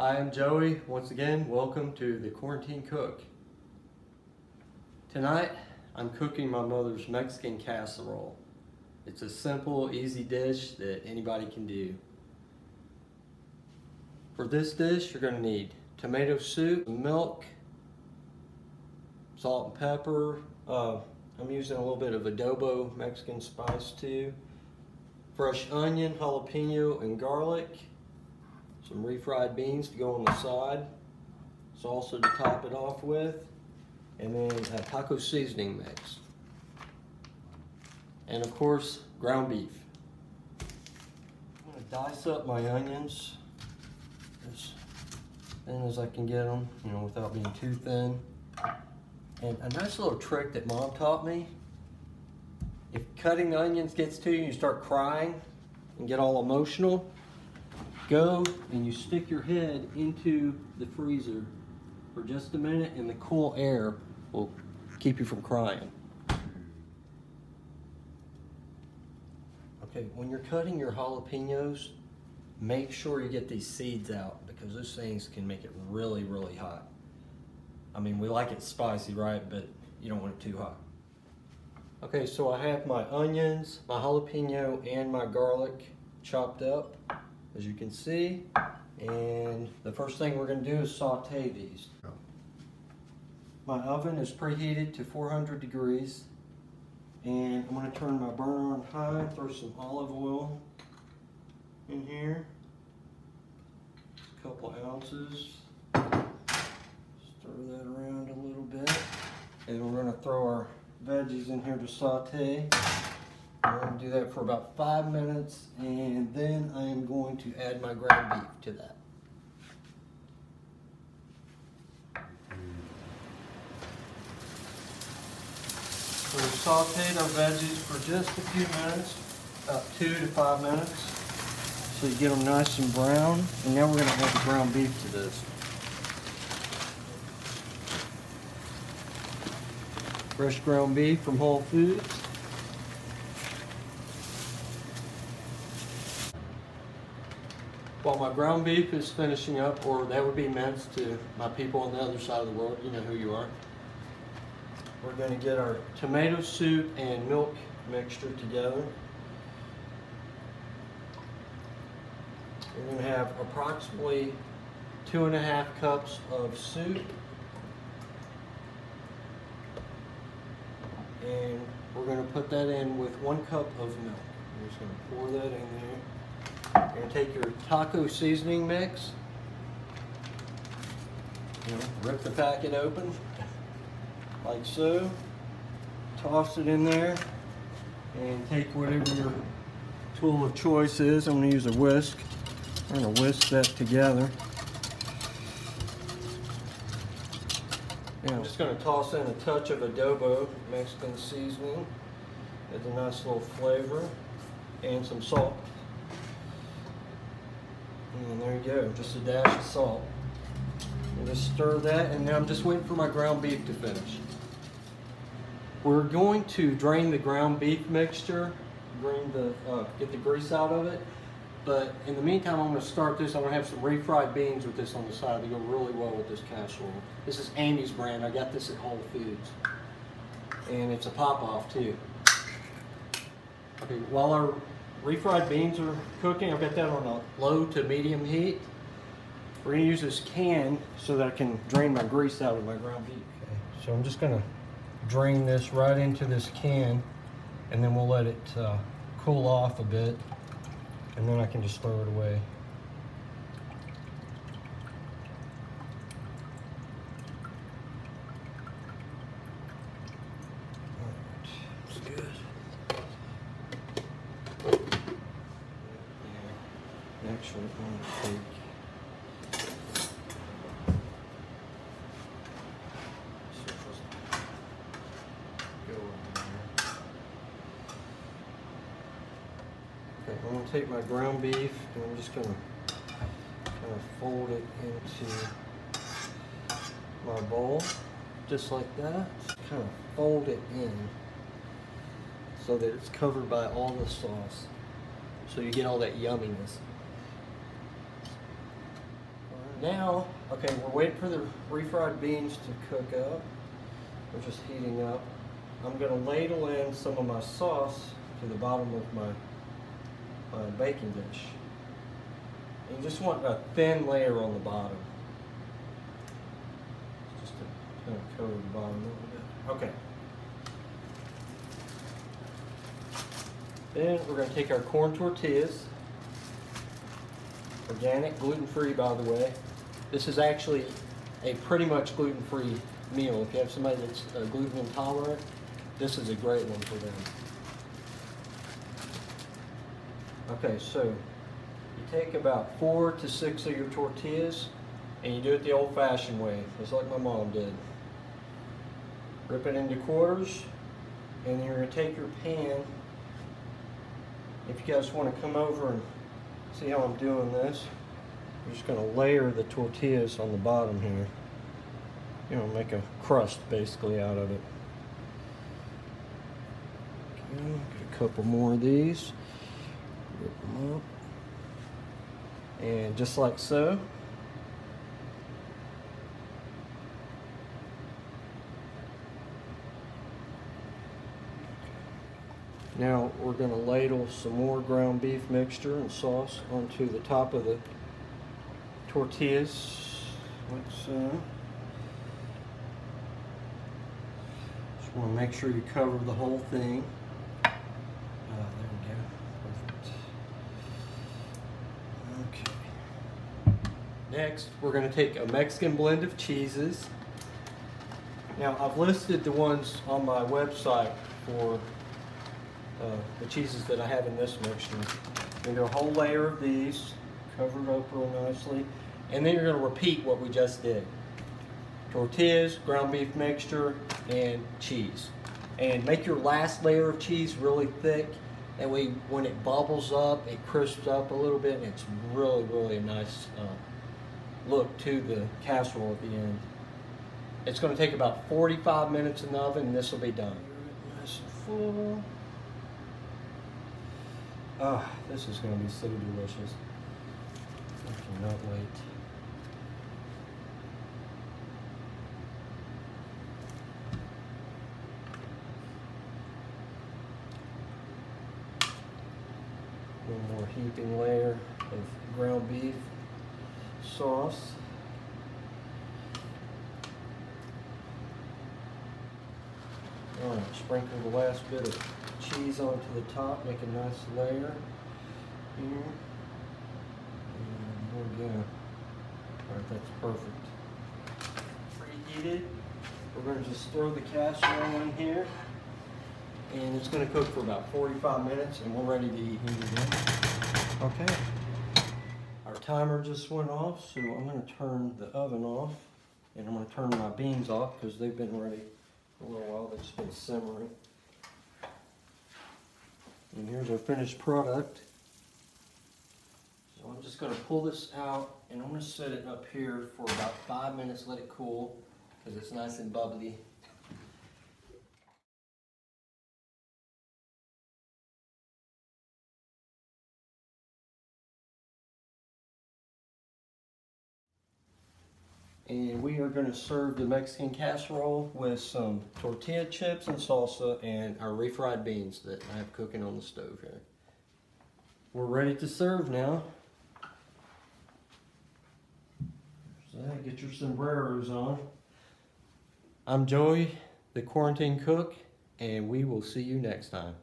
Hi, I'm Joey. Once again, welcome to the Quarantine Cook. Tonight, I'm cooking my mother's Mexican casserole. It's a simple, easy dish that anybody can do. For this dish, you're going to need tomato soup, milk, salt and pepper. I'm using a little bit of adobo Mexican spice too. Fresh onion, jalapeno, and garlic. Some refried beans to go on the side. Salsa to top it off with. And then a taco seasoning mix. And of course, ground beef. I'm going to dice up my onions as thin as I can get them, without being too thin. And a nice little trick that Mom taught me, if cutting the onions gets to you and you start crying and get all emotional, go and you stick your head into the freezer for just a minute and the cool air will keep you from crying. Okay, when you're cutting your jalapenos, make sure you get these seeds out because those things can make it really, really hot. I mean, we like it spicy, right? But you don't want it too hot. Okay, so I have my onions, my jalapeno, and my garlic chopped up, as you can see. And the first thing we're going to do is saute these. My oven is preheated to 400 degrees. And I'm going to turn my burner on high, throw some olive oil in here. A couple ounces. Stir that around a little bit. And we're going to throw our veggies in here to saute. I'm going to do that for about 5 minutes, and then I am going to add my ground beef to that. So we sauteed our veggies for just a few minutes, about 2 to 5 minutes, so you get them nice and brown. And now we're going to add the ground beef to this. Fresh ground beef from Whole Foods. While my ground beef is finishing up, or that would be meant to my people on the other side of the world, you know who you are. We're going to get our tomato soup and milk mixture together. We're going to have approximately 2.5 cups of soup. And we're going to put that in with 1 cup of milk. I'm just going to pour that in there. You're going to take your taco seasoning mix. Rip the packet open, like so. Toss it in there, and take whatever your tool of choice is. I'm going to use a whisk. I'm going to whisk that together. I'm just going to toss in a touch of adobo Mexican seasoning. It's a nice little flavor, and some salt. And there you go, just a dash of salt. And just stir that, and now I'm just waiting for my ground beef to finish. We're going to drain the ground beef mixture, get the grease out of it. But in the meantime, I'm going to start this. I'm going to have some refried beans with this on the side. They go really well with this casserole. This is Amy's brand. I got this at Whole Foods. And it's a pop-off too. Okay, while our refried beans are cooking, I've got that on a low to medium heat. We're going to use this can so that I can drain my grease out of my ground beef. Okay, so I'm just going to drain this right into this can, and then we'll let it cool off a bit. And then I can just throw it away. Alright, that's good. Actually, I'm going to take I'm going to take my ground beef and I'm just going to kind of fold it into my bowl, just like that. Kind of fold it in so that it's covered by all the sauce, so you get all that yumminess. All right. Now, okay, we're waiting for the refried beans to cook up. They're just heating up. I'm going to ladle in some of my sauce to the bottom of my baking dish. And you just want a thin layer on the bottom. Just to kind of cover the bottom a little bit. Okay. Then we're going to take our corn tortillas. Organic, gluten-free, by the way. This is actually a pretty much gluten-free meal. If you have somebody that's gluten intolerant, this is a great one for them. Okay, so you take about 4 to 6 of your tortillas and you do it the old-fashioned way, just like my mom did. Rip it into quarters, and then you're going to take your pan. If you guys want to come over and see how I'm doing this, I'm just going to layer the tortillas on the bottom here. You know, make a crust basically out of it. Okay, get a couple more of these. Rip them up. And just like so. Now we're going to ladle some more ground beef mixture and sauce onto the top of the tortillas, like so. Just want to make sure you cover the whole thing. There we go. Perfect. Okay. Next, we're going to take a Mexican blend of cheeses. Now, I've listed the ones on my website for the cheeses that I have in this mixture. You're going to do a whole layer of these, cover it up real nicely, and then you're going to repeat what we just did. Tortillas, ground beef mixture, and cheese. And make your last layer of cheese really thick. That way when it bubbles up, it crisps up a little bit, and it's really, really a nice look to the casserole at the end. It's going to take about 45 minutes in the oven, and this will be done. Nice and full. Ah, this is going to be so delicious. I cannot wait. One more heaping layer of ground beef sauce. All right, sprinkle the last bit of cheese onto the top, make a nice layer here. And there we go. All right, that's perfect. Preheated. We're going to just throw the casserole in here, and it's going to cook for about 45 minutes, and we're ready to eat. Okay. Our timer just went off, so I'm going to turn the oven off, and I'm going to turn my beans off because they've been ready for a little while. They've just been simmering. And here's our finished product. So I'm just going to pull this out, and I'm going to set it up here for about 5 minutes, let it cool, because it's nice and bubbly. And we are going to serve the Mexican casserole with some tortilla chips and salsa and our refried beans that I have cooking on the stove here. We're ready to serve now. So get your sombreros on. I'm Joey, the Quarantine Cook, and we will see you next time.